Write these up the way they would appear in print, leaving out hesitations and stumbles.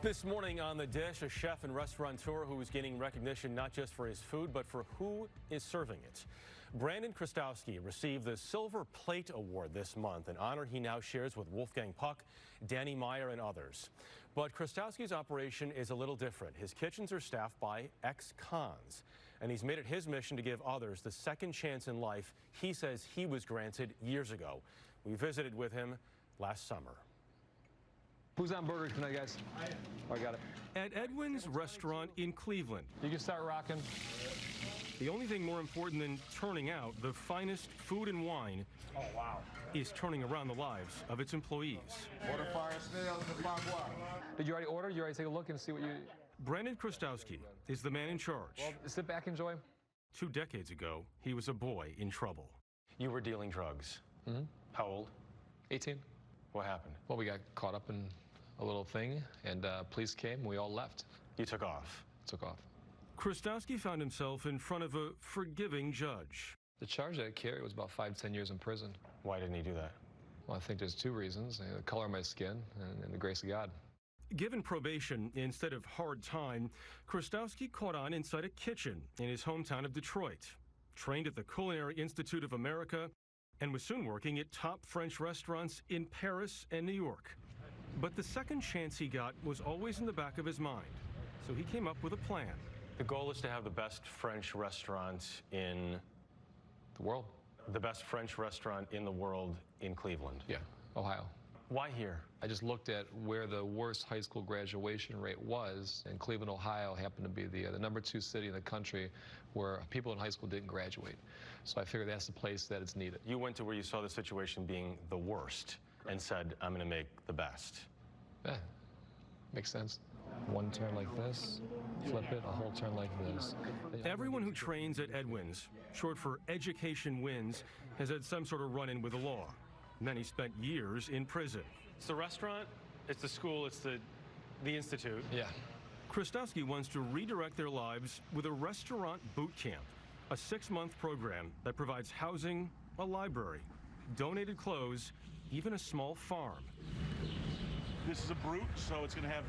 This morning on The Dish, a chef and restaurateur who is gaining recognition not just for his food, but for who is serving it. Brandon Chrostowski received the Silver Plate Award this month, an honor he now shares with Wolfgang Puck, Meyer, and others. But Chrostowski's operation is a little different. His kitchens are staffed by ex-cons, and he's made it his mission to give others the second chance in life he says he was granted years ago. We visited with him last summer. Who's on burgers tonight, guys? I got it. At Edwin's restaurant in Cleveland. You can start rocking. The only thing more important than turning out the finest food and wine is turning around the lives of its employees. Order fire snails and barbara. Did you already order? Did you already take a look and see what you... Brandon Chrostowski is the man in charge. Well, sit back, enjoy. 2 decades ago, he was a boy in trouble. You were dealing drugs. Mm-hmm. How old? 18. What happened? Well, we got caught up in a little thing, and police came, and we all left. You took off? Took off. Chrostowski found himself in front of a forgiving judge. The charge that I carried was about 5 to 10 years in prison. Why didn't he do that? Well, I think there's 2 reasons: the color of my skin and the grace of God. Given probation instead of hard time, Chrostowski caught on inside a kitchen in his hometown of Detroit, trained at the Culinary Institute of America, and was soon working at top French restaurants in Paris and New York. But the second chance he got was always in the back of his mind, so he came up with a plan. The goal is to have the best French restaurant in The world? the best French restaurant in the world in Cleveland. Yeah, Ohio. Why here? I just looked at where the worst high school graduation rate was, and Cleveland, Ohio happened to be the #2 city in the country where people in high school didn't graduate. So I figured that's the place that it's needed. You went to where you saw the situation being the worst and said, I'm going to make the best. Yeah, makes sense. One turn like this, flip it, a whole turn like this. Everyone who trains at Edwin's, short for Education Wins, has had some sort of run-in with the law. Many spent years in prison. It's the restaurant, it's the school, it's the institute. Yeah. Chrostowski wants to redirect their lives with a restaurant boot camp, a 6-month program that provides housing, a library, donated clothes, even a small farm. This is a brute, so it's going to have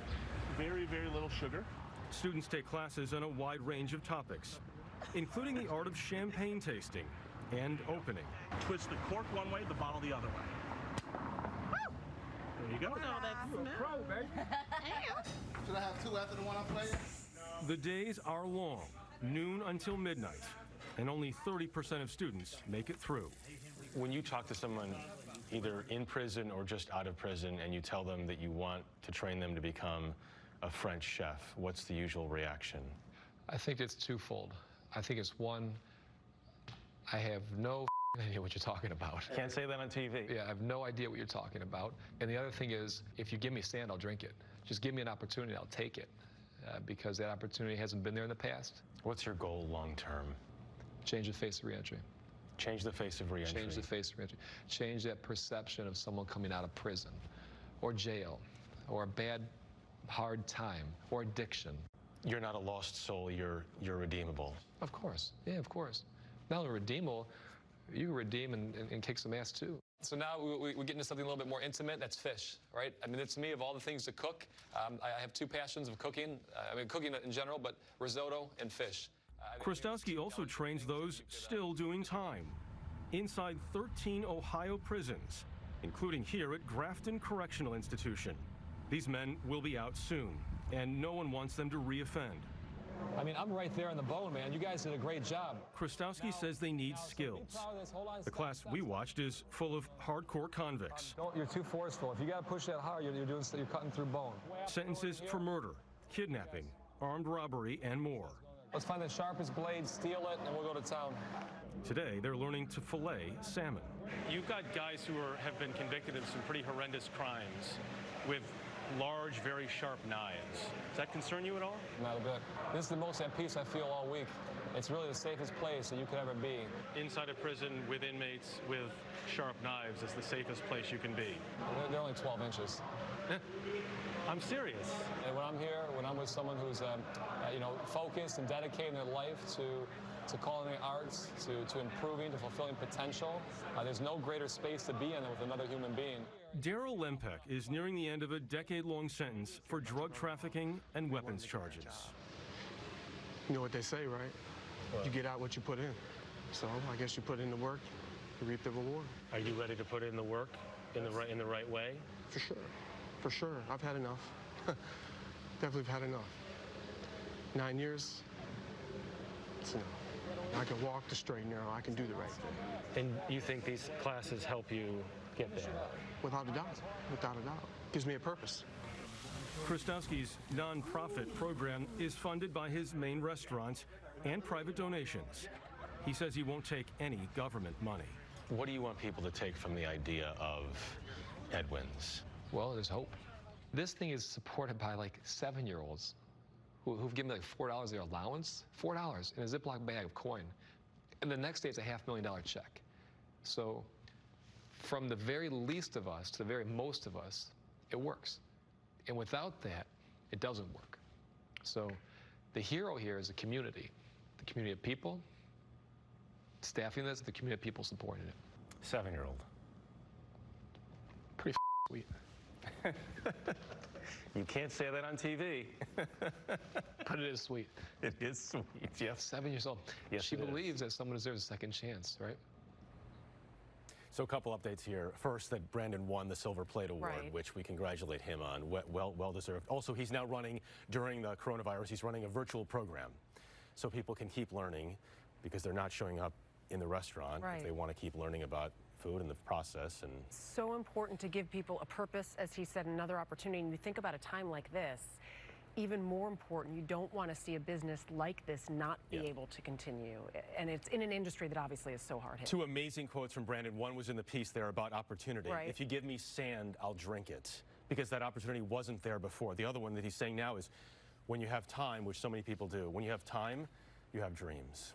very, very little sugar. Students take classes on a wide range of topics, including the art of champagne tasting and opening. Twist the cork one way, the bottle the other way. There you go. No, that's You're a pro, baby. Should I have 2 after the one I'm playing? The days are long, noon until midnight, and only 30% of students make it through. When you talk to someone either in prison or just out of prison and you tell them that you want to train them to become a French chef, what's the usual reaction? I think it's twofold. I think it's one, I have no idea what you're talking about. Can't say that on TV. Yeah, I have no idea what you're talking about. And the other thing is, if you give me sand, I'll drink it. Just give me an opportunity, I'll take it. Because that opportunity hasn't been there in the past. What's your goal long term? Change the face of reentry. Change the face of reentry. Change the face of reentry. Change that perception of someone coming out of prison or jail or a bad, hard time or addiction. You're not a lost soul, you're redeemable. Of course, yeah, of course. Not only redeemable, you can redeem and kick some ass too. So now we get into something a little bit more intimate. That's fish, right? I mean, it's me, of all the things to cook. I have 2 passions of cooking. I mean, cooking in general, but risotto and fish. Chrostowski also trains those still doing time inside 13 Ohio prisons, including here at Grafton Correctional Institution. These men will be out soon, and no one wants them to reoffend. I mean, I'm right there in the bone, man. You guys did a great job. Chrostowski says they need skills. The class we watched is full of hardcore convicts. You're too forceful. If you got to push that hard, you're cutting through bone. Sentences for murder, kidnapping, armed robbery, and more. Let's find the sharpest blade, steal it, and we'll go to town. Today, they're learning to fillet salmon. You've got guys who have been convicted of some pretty horrendous crimes with large, very sharp knives. Does that concern you at all? Not a bit. This is the most at peace I feel all week. It's really the safest place that you could ever be. Inside a prison with inmates with sharp knives is the safest place you can be. They're only 12 inches. I'm serious. And when I'm here, when I'm with someone who's focused and dedicating their life to culinary arts, to improving, to fulfilling potential, there's no greater space to be in than with another human being. Daryl Lempek is nearing the end of a decade-long sentence for drug trafficking and weapons charges. You know what they say, right? You get out what you put in. So I guess you put in the work, you reap the reward. Are you ready to put in the work in the right way? For sure. For sure. I've had enough. Definitely had enough. 9 years, it's enough. I can walk the straight and narrow. I can do the right thing. And you think these classes help you get there? Without a doubt. Without a doubt. Gives me a purpose. Chrostowski's nonprofit program is funded by his main restaurants and private donations. He says he won't take any government money. What do you want people to take from the idea of Edwin's? Well, there's hope. This thing is supported by like 7-year-olds who've given me like $4 their allowance, $4 in a Ziploc bag of coin. And the next day it's a $500,000 check. So from the very least of us to the very most of us, it works. And without that, it doesn't work. So the hero here is the community of people, staffing this, the community of people supporting it. 7-year-old. Pretty sweet. You can't say that on TV. But it is sweet. It is sweet, yes. 7 years old. Yes, she believes that someone deserves a second chance, right? So a couple updates here. First, that Brandon won the Silver Plate Award, Right. which we congratulate him on. Well deserved. Also, he's now running, during the coronavirus, he's running a virtual program so people can keep learning because they're not showing up in the restaurant. Right. If they want to keep learning about food and the process. And So important to give people a purpose, as he said, another opportunity. And you think about a time like this, even more important, you don't want to see a business like this not be able to continue. And it's in an industry that obviously is so hard hit. Two amazing quotes from Brandon. One was in the piece there about opportunity. Right. If you give me sand, I'll drink it. Because that opportunity wasn't there before. The other one that he's saying now is when you have time, which so many people do, when you have time, you have dreams.